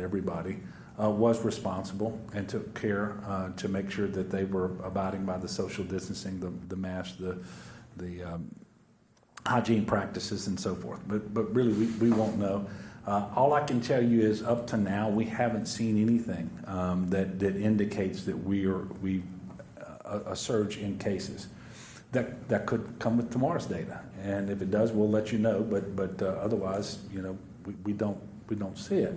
everybody, was responsible and took care to make sure that they were abiding by the social distancing, the mask, the hygiene practices, and so forth. But really, we won't know. All I can tell you is, up to now, we haven't seen anything that indicates that a surge in cases. That could come with tomorrow's data, and if it does, we'll let you know. But otherwise, we don't see it.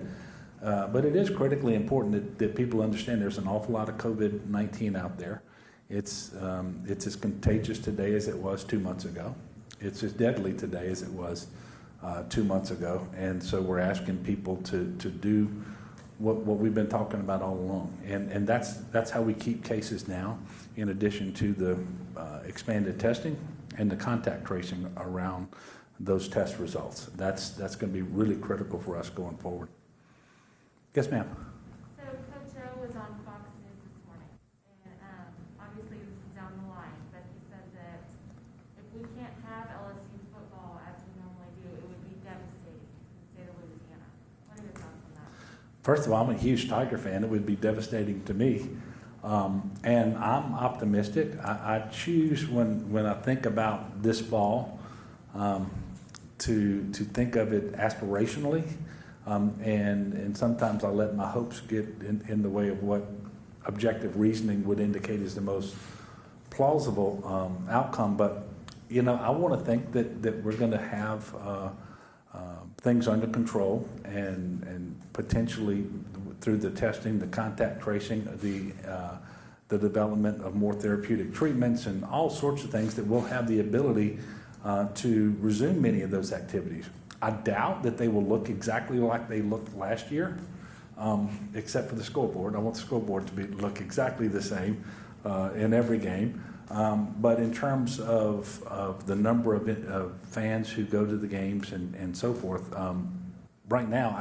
But it is critically important that people understand there's an awful lot of COVID-19 out there. It's as contagious today as it was 2 months ago. It's as deadly today as it was 2 months ago. And so we're asking people to do what we've been talking about all along. And that's how we keep cases down, in addition to the expanded testing and the contact tracing around those test results. That's going to be really critical for us going forward. Yes, ma'am. So Coach O was on Fox News this morning, and obviously this is down the line, but he said that if we can't have LSU football as we normally do, it would be devastating to the state of Louisiana. What are your thoughts on that? First of all, I'm a huge Tiger fan. It would be devastating to me. And I'm optimistic. I choose, when I think about this fall, to think of it aspirationally. And sometimes I let my hopes get in the way of what objective reasoning would indicate is the most plausible outcome. But, I want to think that we're going to have things under control, and potentially through the testing, the contact tracing, the development of more therapeutic treatments, and all sorts of things, that we'll have the ability to resume many of those activities. I doubt that they will look exactly like they looked last year, except for the scoreboard. I want the scoreboard to look exactly the same in every game. But in terms of the number of fans who go to the games and so forth, right now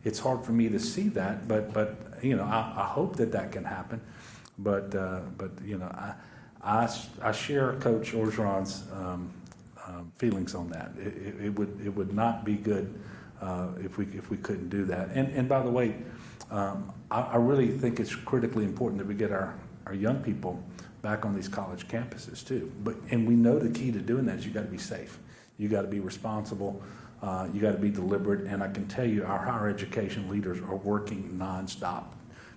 it's hard for me to see that. But I hope that can happen. But I share Coach Orgeron's feelings on that. It would not be good if we couldn't do that. And by the way, I really think it's critically important that we get our young people back on these college campuses too. And we know the key to doing that is you got to be safe. You got to be responsible. You got to be deliberate. And I can tell you, our higher education leaders are working nonstop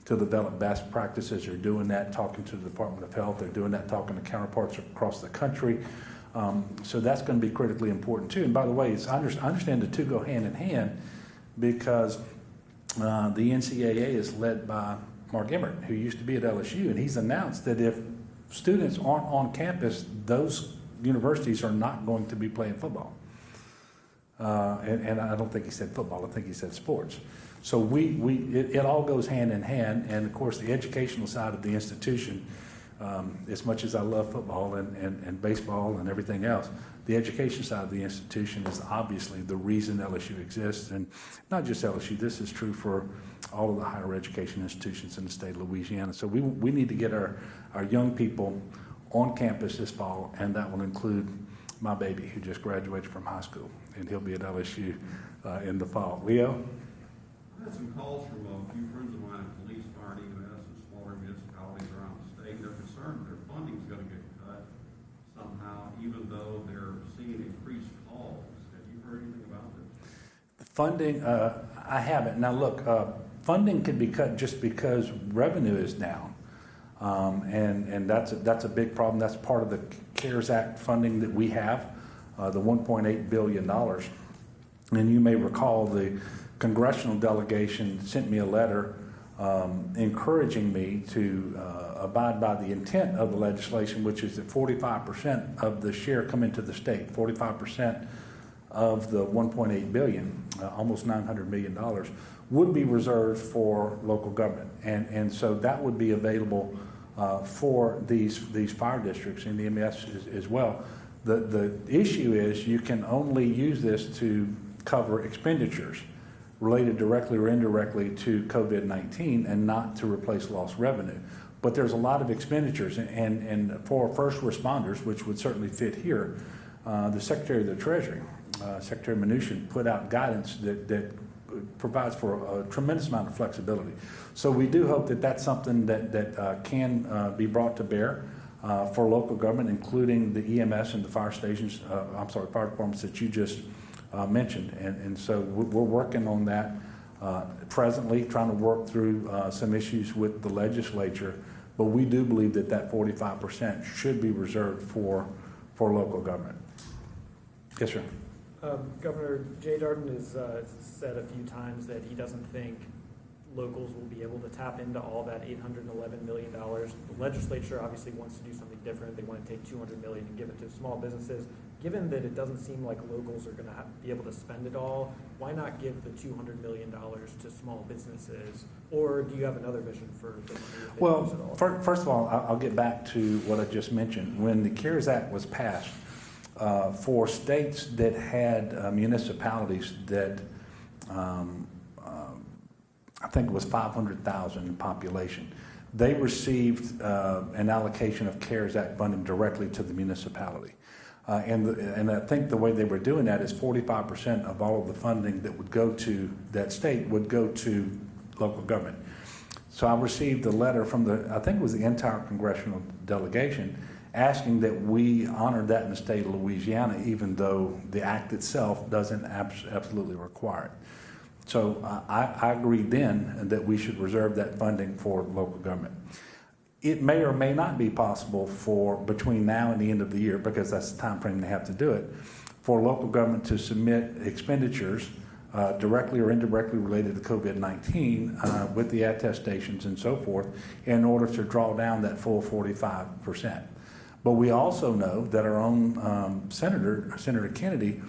to develop best practices. They're doing that, talking to the Department of Health. They're doing that, talking to counterparts across the country. So that's going to be critically important too. And by the way, I understand the two go hand in hand, because the NCAA is led by Mark Emmert, who used to be at LSU, and he's announced that if students aren't on campus, those universities are not going to be playing football. And I don't think he said football. I think he said sports. So it all goes hand in hand. And of course, the educational side of the institution, as much as I love football and baseball and everything else, the education side of the institution is obviously the reason LSU exists. And not just LSU, this is true for all of the higher education institutions in the state of Louisiana. So we need to get our young people on campus this fall, and that will include my baby, who just graduated from high school, and he'll be at LSU in the fall. Leo? I had some calls from a few friends of mine at police, fire, and EMS, and smaller municipalities around the state. They're concerned their funding's going to get cut somehow, even though they're seeing increased calls. Have you heard anything about this? The funding, I haven't. Now look, funding can be cut just because revenue is down. And that's a big problem. That's part of the CARES Act funding that we have, the $1.8 billion. And you may recall the congressional delegation sent me a letter encouraging me to abide by the intent of the legislation, which is that 45% of the share come into the state, 45% of the $1.8 billion, almost $900 million, would be reserved for local government. And so that would be available for these fire districts and the EMS as well. The issue is you can only use this to cover expenditures related directly or indirectly to COVID-19 and not to replace lost revenue. But there's a lot of expenditures, and for first responders, which would certainly fit here, the Secretary of the Treasury, Secretary Mnuchin, put out guidance that provides for a tremendous amount of flexibility. So we do hope that that's something that can be brought to bear for local government, including the EMS and the fire stations, fire departments that you just mentioned. And so we're working on that presently, trying to work through some issues with the legislature. But we do believe that that 45% should be reserved for local government. Yes, sir. Governor Jay Darden has said a few times that he doesn't think locals will be able to tap into all that $811 million. The legislature obviously wants to do something different. They want to take $200 million and give it to small businesses. Given that it doesn't seem like locals are going to be able to spend it all, why not give the $200 million to small businesses? Or do you have another vision for the money if they use it all? Well, first of all, I'll get back to what I just mentioned. When the CARES Act was passed, for states that had municipalities that I think it was 500,000 in population, they received an allocation of CARES Act funding directly to the municipality. And I think the way they were doing that is 45% of all of the funding that would go to that state would go to local government. So I received a letter from I think it was the entire congressional delegation, asking that we honor that in the state of Louisiana, even though the act itself doesn't absolutely require it. So I agreed then that we should reserve that funding for local government. It may or may not be possible for between now and the end of the year, because that's the time frame they have to do it, for local government to submit expenditures directly or indirectly related to COVID-19 with the attestations and so forth in order to draw down that full 45%. But we also know that our own Senator Kennedy,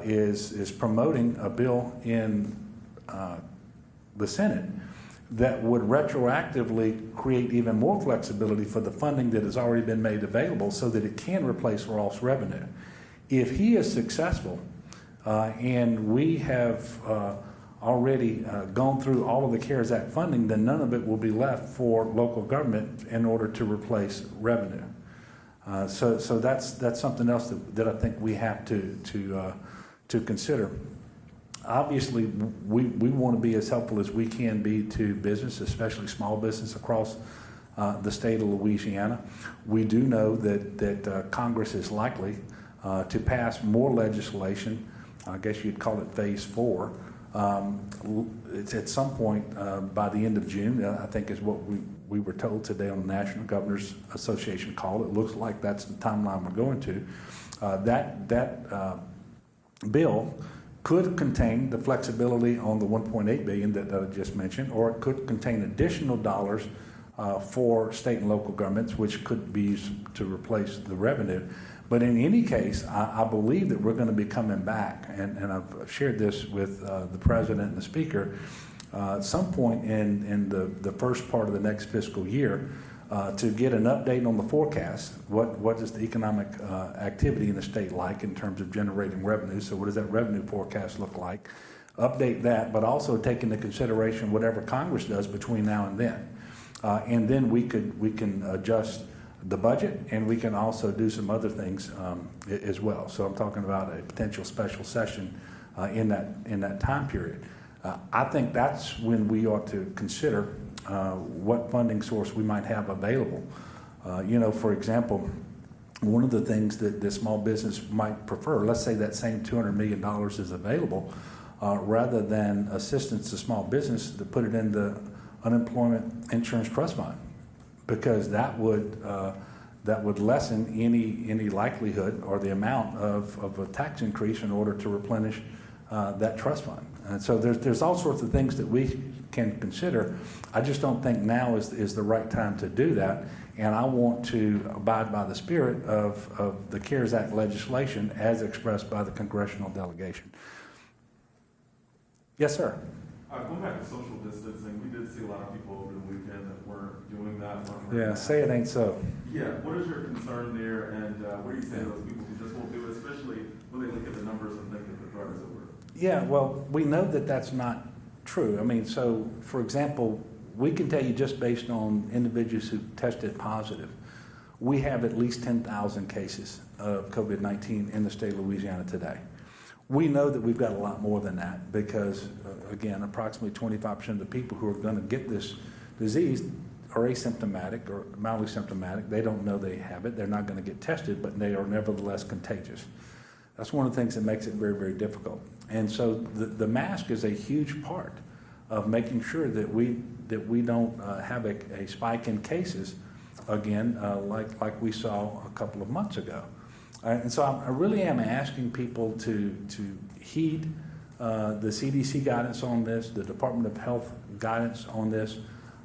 is promoting a bill in the Senate that would retroactively create even more flexibility for the funding that has already been made available so that it can replace lost revenue. If he is successful, and we have already gone through all of the CARES Act funding, then none of it will be left for local government in order to replace revenue. So that's something else that I think we have to consider. Obviously, we want to be as helpful as we can be to business, especially small business across the state of Louisiana. We do know that Congress is likely to pass more legislation. I guess you'd call it phase 4. It's at some point by the end of June, I think is what we were told today on the National Governors Association call. It looks like that's the timeline we're going to. That bill could contain the flexibility on the $1.8 billion that I just mentioned, or it could contain additional dollars for state and local governments, which could be used to replace the revenue. But in any case, I believe that we're going to be coming back, and I've shared this with the President and the Speaker, at some point in the first part of the next fiscal year to get an update on the forecast. What is the economic activity in the state like in terms of generating revenue? So what does that revenue forecast look like? Update that, but also take into consideration whatever Congress does between now and then. And then we can adjust the budget, and we can also do some other things as well. So I'm talking about a potential special session in that time period. I think that's when we ought to consider what funding source we might have available. For example, one of the things that the small business might prefer, let's say that same $200 million is available, rather than assistance to small business, to put it in the unemployment insurance trust fund, because that would lessen any likelihood or the amount of a tax increase in order to replenish that trust fund. And so there's all sorts of things that we can consider. I just don't think now is the right time to do that. And I want to abide by the spirit of the CARES Act legislation as expressed by the congressional delegation. Yes, sir. Going back to social distancing, we did see a lot of people over the weekend that weren't doing that. Yeah, say it ain't so. Yeah, what is your concern there, and what do you say to those people who just won't do it, especially when they look at the numbers and think that the drug is over? Yeah, well, we know that that's not true. I mean, so, for example, we can tell you just based on individuals who tested positive, we have at least 10,000 cases of COVID-19 in the state of Louisiana today. We know that we've got a lot more than that because, again, approximately 25% of the people who are going to get this disease are asymptomatic or mildly symptomatic. They don't know they have it. They're not going to get tested, but they are nevertheless contagious. That's one of the things that makes it very, very difficult. And so the mask is a huge part of making sure that we don't have a spike in cases again, like we saw a couple of months ago. And so I really am asking people to heed the CDC guidance on this, the Department of Health guidance on this,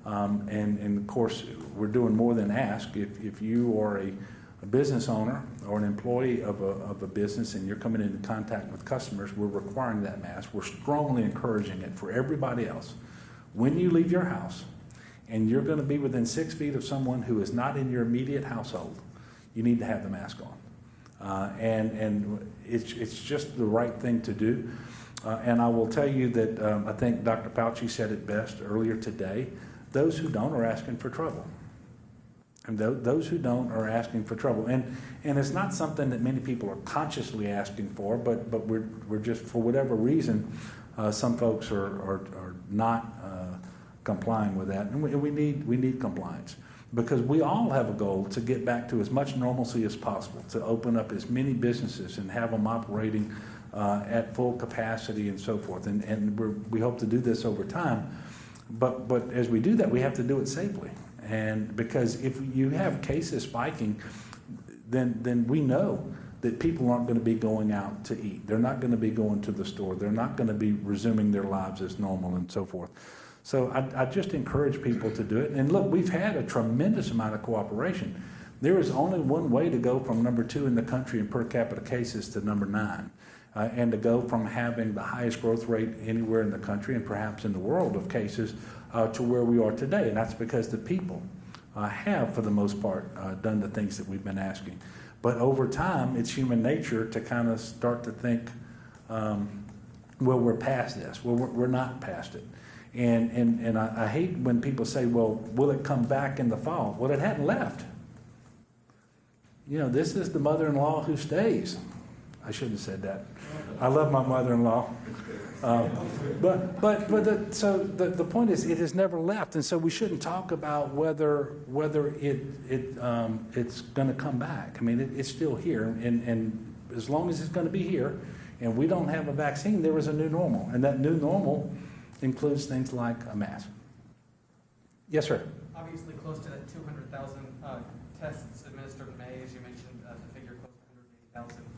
and of course we're doing more than ask. If you are a business owner or an employee of a business and you're coming into contact with customers, we're requiring that mask. We're strongly encouraging it for everybody else. When you leave your house and you're going to be within 6 feet of someone who is not in your immediate household, you need to have the mask on. And it's just the right thing to do. And I will tell you that I think Dr. Fauci said it best earlier today. Those who don't are asking for trouble. And those who don't are asking for trouble. And it's not something that many people are consciously asking for, but we're just, for whatever reason, some folks are not complying with that. And we need compliance. Because we all have a goal to get back to as much normalcy as possible, to open up as many businesses and have them operating at full capacity and so forth. And we hope to do this over time. But as we do that, we have to do it safely. And because if you have cases spiking, then we know that people aren't going to be going out to eat. They're not going to be going to the store. They're not going to be resuming their lives as normal and so forth. So I just encourage people to do it. And look, we've had a tremendous amount of cooperation. There is only one way to go from number 2 in the country in per capita cases to number 9. And to go from having the highest growth rate anywhere in the country and perhaps in the world of cases to where we are today. And that's because the people have, for the most part, done the things that we've been asking. But over time, it's human nature to kind of start to think, well, we're past this. Well, we're not past it. And I hate when people say, well, will it come back in the fall? Well, it hadn't left. You know, this is the mother-in-law who stays. I shouldn't have said that. I love my mother-in-law. So the point is, it has never left. And so we shouldn't talk about whether it's going to come back. I mean, it's still here. And as long as it's going to be here and we don't have a vaccine, there is a new normal. And that new normal includes things like a mask. Yes, sir. Obviously, close to that 200,000 tests administered in May, as you mentioned, the figure close to 180,000.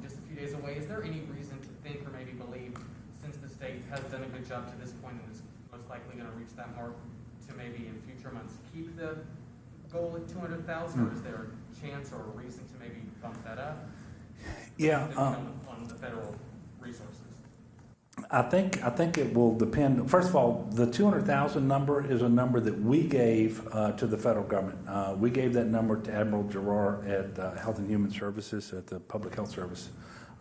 Just a few days away. Is there any reason to think or maybe believe, since the state has done a good job to this point and is most likely going to reach that mark, to maybe in future months keep the goal at 200,000, or is there a chance or a reason to maybe bump that up? Yeah. On the federal resources. I think it will depend. First of all, the 200,000 number is a number that we gave to the federal government. We gave that number to Admiral Giroir at Health and Human Services, at the Public Health Service,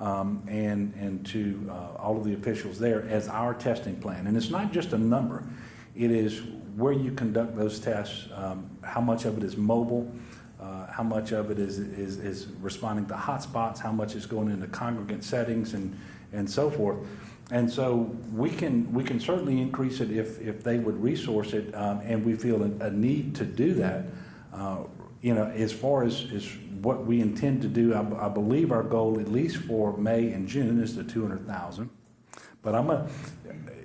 and to all of the officials there as our testing plan. And it's not just a number. It is where you conduct those tests, how much of it is mobile, how much of it is responding to hotspots, how much is going into congregate settings and so forth. And so we can certainly increase it if they would resource it, and we feel a need to do that. As far as what we intend to do, I believe our goal, at least for May and June, is the 200,000. But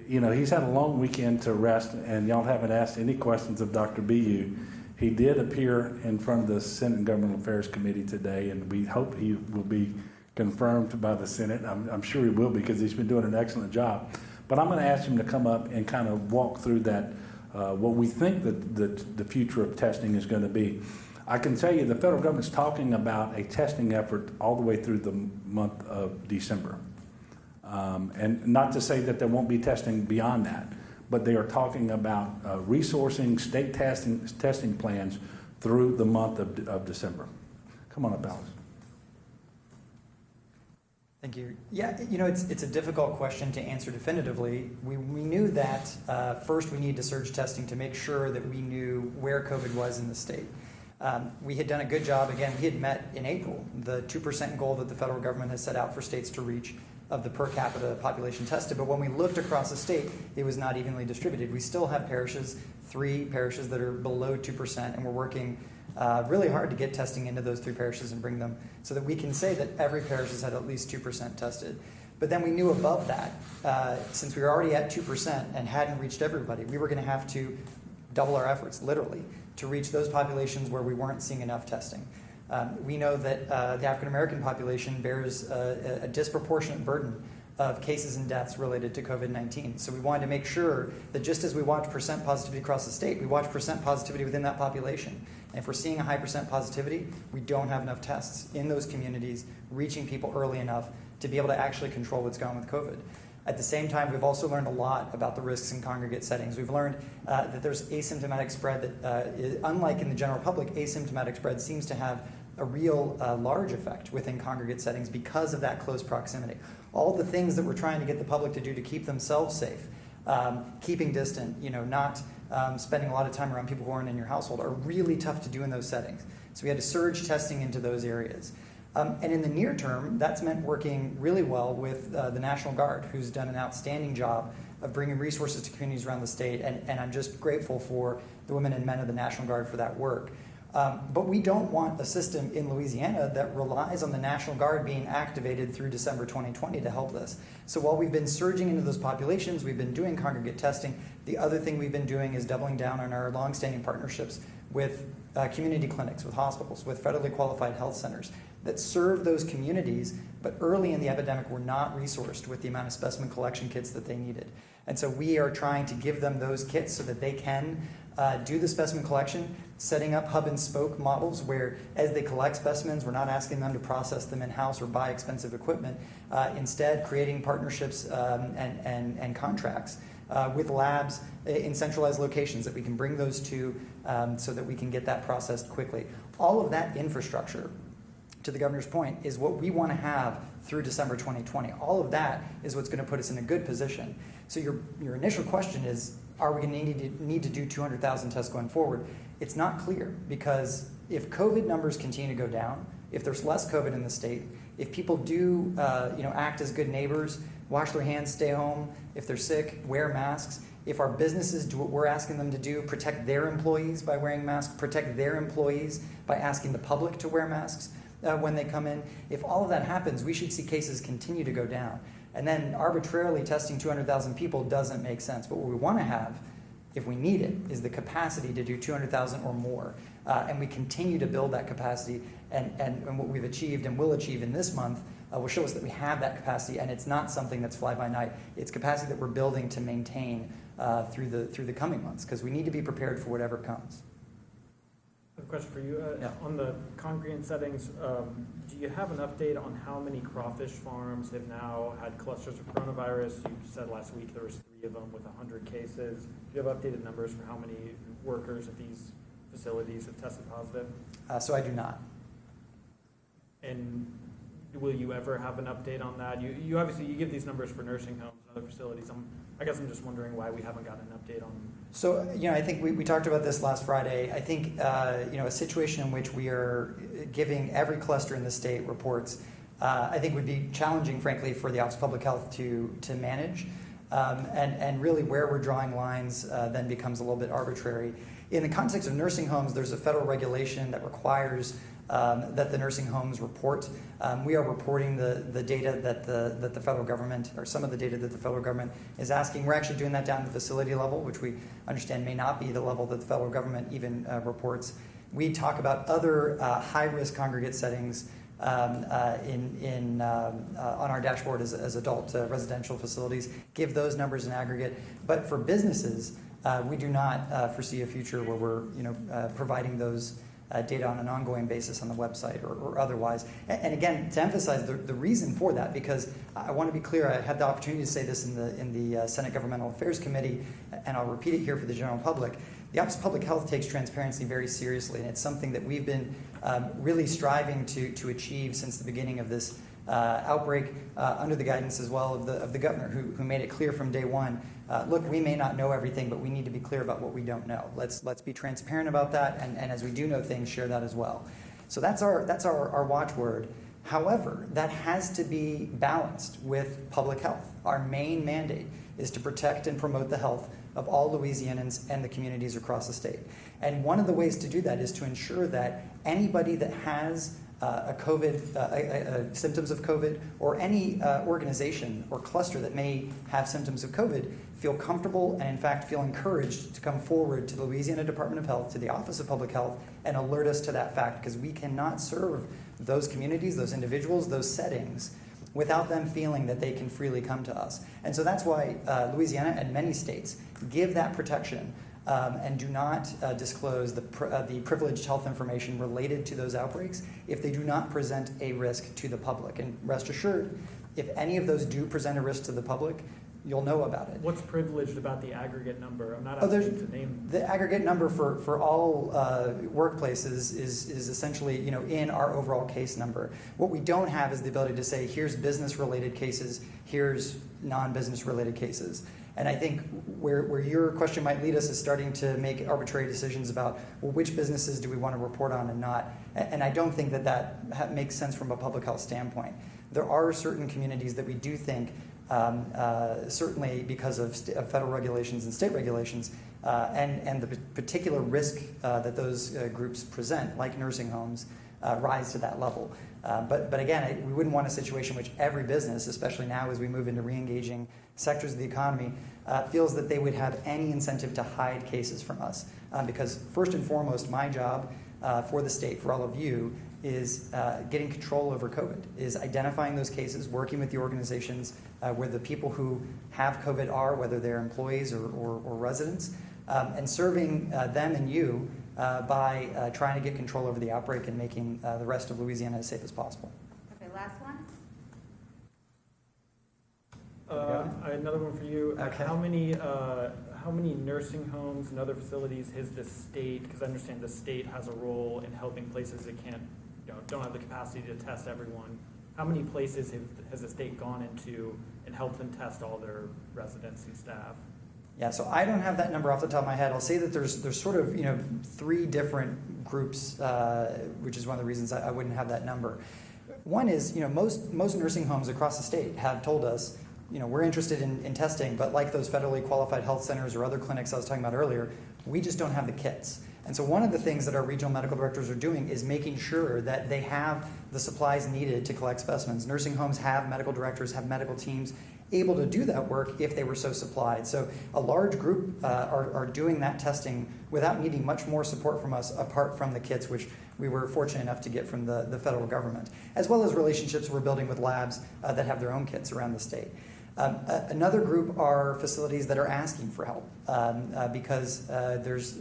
he's had a long weekend to rest, and y'all haven't asked any questions of Dr. BU. He did appear in front of the Senate and Governmental Affairs Committee today, and we hope he will be confirmed by the Senate. I'm sure he will, because he's been doing an excellent job. But I'm going to ask him to come up and kind of walk through that, what we think that the future of testing is going to be. I can tell you the federal government's talking about a testing effort all the way through the month of December. And not to say that there won't be testing beyond that, but they are talking about resourcing state testing plans through the month of December. Come on up, Alex. Thank you. Yeah, it's a difficult question to answer definitively. We knew that first we needed to surge testing to make sure that we knew where COVID was in the state. We had done a good job. Again, we had met in April the 2% goal that the federal government has set out for states to reach. of the per capita population tested. But when we looked across the state, it was not evenly distributed. We still have parishes, 3 parishes that are below 2%, and we're working really hard to get testing into those 3 parishes and bring them so that we can say that every parish has had at least 2% tested. But then we knew above that, since we were already at 2% and hadn't reached everybody, we were going to have to double our efforts, literally, to reach those populations where we weren't seeing enough testing. We know that the African American population bears a disproportionate burden of cases and deaths related to COVID-19. So we wanted to make sure that just as we watch percent positivity across the state, we watch percent positivity within that population. And if we're seeing a high percent positivity, we don't have enough tests in those communities reaching people early enough to be able to actually control what's going on with COVID. At the same time, we've also learned a lot about the risks in congregate settings. We've learned that there's asymptomatic spread that, unlike in the general public, asymptomatic spread seems to have a real large effect within congregate settings because of that close proximity. All the things that we're trying to get the public to do to keep themselves safe, keeping distant, not spending a lot of time around people who aren't in your household, are really tough to do in those settings. So we had to surge testing into those areas. And in the near term, that's meant working really well with the National Guard, who's done an outstanding job of bringing resources to communities around the state, and I'm just grateful for the women and men of the National Guard for that work. But we don't want a system in Louisiana that relies on the National Guard being activated through December 2020 to help this. So while we've been surging into those populations, we've been doing congregate testing, the other thing we've been doing is doubling down on our longstanding partnerships with community clinics, with hospitals, with federally qualified health centers that serve those communities, but early in the epidemic were not resourced with the amount of specimen collection kits that they needed. And so we are trying to give them those kits so that they can do the specimen collection, setting up hub and spoke models where as they collect specimens, we're not asking them to process them in-house or buy expensive equipment. Instead, creating partnerships and contracts with labs in centralized locations that we can bring those to so that we can get that processed quickly. All of that infrastructure, to the governor's point, is what we want to have through December 2020. All of that is what's going to put us in a good position. So your initial question is, are we going to need to do 200,000 tests going forward? It's not clear, because if COVID numbers continue to go down, if there's less COVID in the state, if people do act as good neighbors, wash their hands, stay home, if they're sick, wear masks, if our businesses do what we're asking them to do, protect their employees by wearing masks, protect their employees by asking the public to wear masks when they come in, if all of that happens, we should see cases continue to go down. And then arbitrarily testing 200,000 people doesn't make sense. But what we want to have, if we need it, is the capacity to do 200,000 or more. And we continue to build that capacity. And what we've achieved and will achieve in this month will show us that we have that capacity. And it's not something that's fly by night. It's capacity that we're building to maintain through the coming months, because we need to be prepared for whatever comes. I have a question for you. Yeah. On the congregate settings, do you have an update on how many crawfish farms have now had clusters of coronavirus? You said last week there was 3 of them with 100 cases. Do you have updated numbers for how many workers at these facilities have tested positive? So I do not. And will you ever have an update on that? You obviously you give these numbers for nursing homes and other facilities. I guess I'm just wondering why we haven't gotten an update on. So, I think we talked about this last Friday. I think, a situation in which we are giving every cluster in the state reports, I think would be challenging, frankly, for the Office of Public Health to manage. And really where we're drawing lines then becomes a little bit arbitrary. In the context of nursing homes, there's a federal regulation that requires that the nursing homes report. We are reporting the data that the federal government, or some of the data that the federal government is asking. We're actually doing that down at the facility level, which we understand may not be the level that the federal government even reports. We talk about other high-risk congregate settings on our dashboard as adult residential facilities, give those numbers in aggregate. But for businesses, we do not foresee a future where we're providing those data on an ongoing basis on the website or otherwise. And again, to emphasize the reason for that, because I want to be clear, I had the opportunity to say this in the Senate Governmental Affairs Committee, and I'll repeat it here for the general public. The Office of Public Health takes transparency very seriously, and it's something that we've been really striving to achieve since the beginning of this outbreak, under the guidance as well of the governor, who made it clear from day one. Look, we may not know everything, but we need to be clear about what we don't know. Let's be transparent about that, and as we do know things, share that as well. So that's our watchword. However, that has to be balanced with public health. Our main mandate is to protect and promote the health of all Louisianans and the communities across the state. And one of the ways to do that is to ensure that anybody that has symptoms of COVID, or any organization or cluster that may have symptoms of COVID, feel comfortable and in fact feel encouraged to come forward to the Louisiana Department of Health, to the Office of Public Health, and alert us to that fact, because we cannot serve those communities, those individuals, those settings without them feeling that they can freely come to us. And so that's why Louisiana and many states give that protection and do not disclose the privileged health information related to those outbreaks if they do not present a risk to the public. And rest assured, if any of those do present a risk to the public, you'll know about it. What's privileged about the aggregate number? I'm not there's asking to name. the aggregate number for all workplaces is essentially in our overall case number. What we don't have is the ability to say, here's business-related cases, here's non-business related cases. And I think where your question might lead us is starting to make arbitrary decisions about, well, which businesses do we want to report on and not. And I don't think that makes sense from a public health standpoint. There are certain communities that we do think, certainly because of federal regulations and state regulations, and the particular risk that those groups present, like nursing homes, rise to that level. But again, we wouldn't want a situation in which every business, especially now as we move into re-engaging sectors of the economy, feels that they would have any incentive to hide cases from us. Because first and foremost, my job for the state, for all of you, is getting control over COVID, is identifying those cases, working with the organizations where the people who have COVID are, whether they're employees or residents, and serving them and you by trying to get control over the outbreak and making the rest of Louisiana as safe as possible. Okay, last one? Another one for you. Okay. How many nursing homes and other facilities has the state, because I understand the state has a role in helping places that don't have the capacity to test everyone. How many places has the state gone into and helped them test all their residents and staff? Yeah, so I don't have that number off the top of my head. I'll say that there's sort of three different groups, which is one of the reasons I wouldn't have that number. One is most nursing homes across the state have told us we're interested in testing, but like those federally qualified health centers or other clinics I was talking about earlier, we just don't have the kits. And so one of the things that our regional medical directors are doing is making sure that they have the supplies needed to collect specimens. Nursing homes have medical directors, have medical teams able to do that work if they were so supplied. So a large group are doing that testing without needing much more support from us apart from the kits, which we were fortunate enough to get from the federal government, as well as relationships we're building with labs that have their own kits around the state. Another group are facilities that are asking for help because there's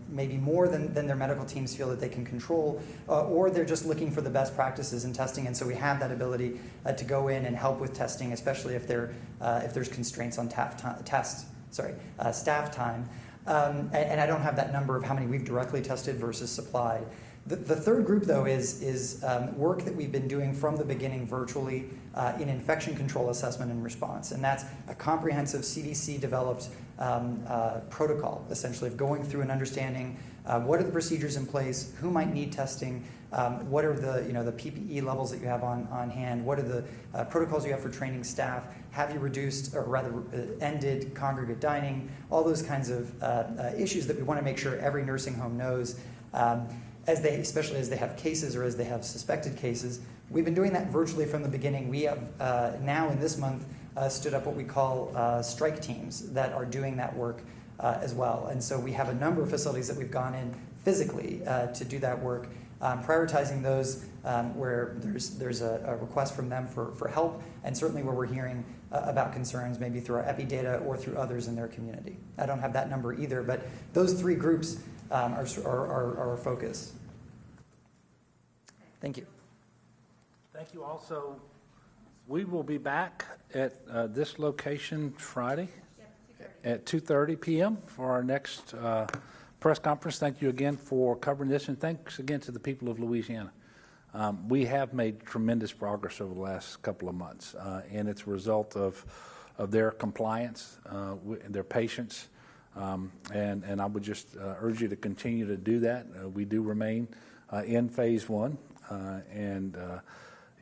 maybe more than their medical teams feel that they can control, or they're just looking for the best practices in testing, and so we have that ability to go in and help with testing, especially if there's constraints on staff time. And I don't have that number of how many we've directly tested versus supplied. The third group, though, is work that we've been doing from the beginning virtually in infection control assessment and response. And that's a comprehensive CDC-developed protocol, essentially, of going through and understanding what are the procedures in place, who might need testing, what are the PPE levels that you have on hand, what are the protocols you have for training staff, have you reduced or rather ended congregate dining, all those kinds of issues that we want to make sure every nursing home knows. Especially as they have cases or as they have suspected cases. We've been doing that virtually from the beginning. We have now in this month stood up what we call strike teams that are doing that work as well. And so we have a number of facilities that we've gone in physically to do that work, prioritizing those where there's a request from them for help, and certainly where we're hearing about concerns, maybe through our EPI data or through others in their community. I don't have that number either, but those three groups are our focus. Thank you. Thank you. Also, we will be back at this location Friday at 2:30 p.m. for our next press conference. Thank you again for covering this, and thanks again to the people of Louisiana. We have made tremendous progress over the last couple of months, and it's a result of their compliance, their patience. And I would just urge you to continue to do that. We do remain in phase one, and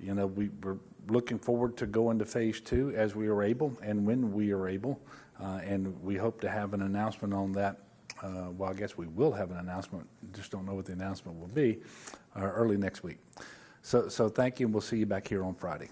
we're looking forward to going to phase 2 as we are able and when we are able. And we hope to have an announcement on that. Well, I guess we will have an announcement. Just don't know what the announcement will be early next week. So thank you, and we'll see you back here on Friday.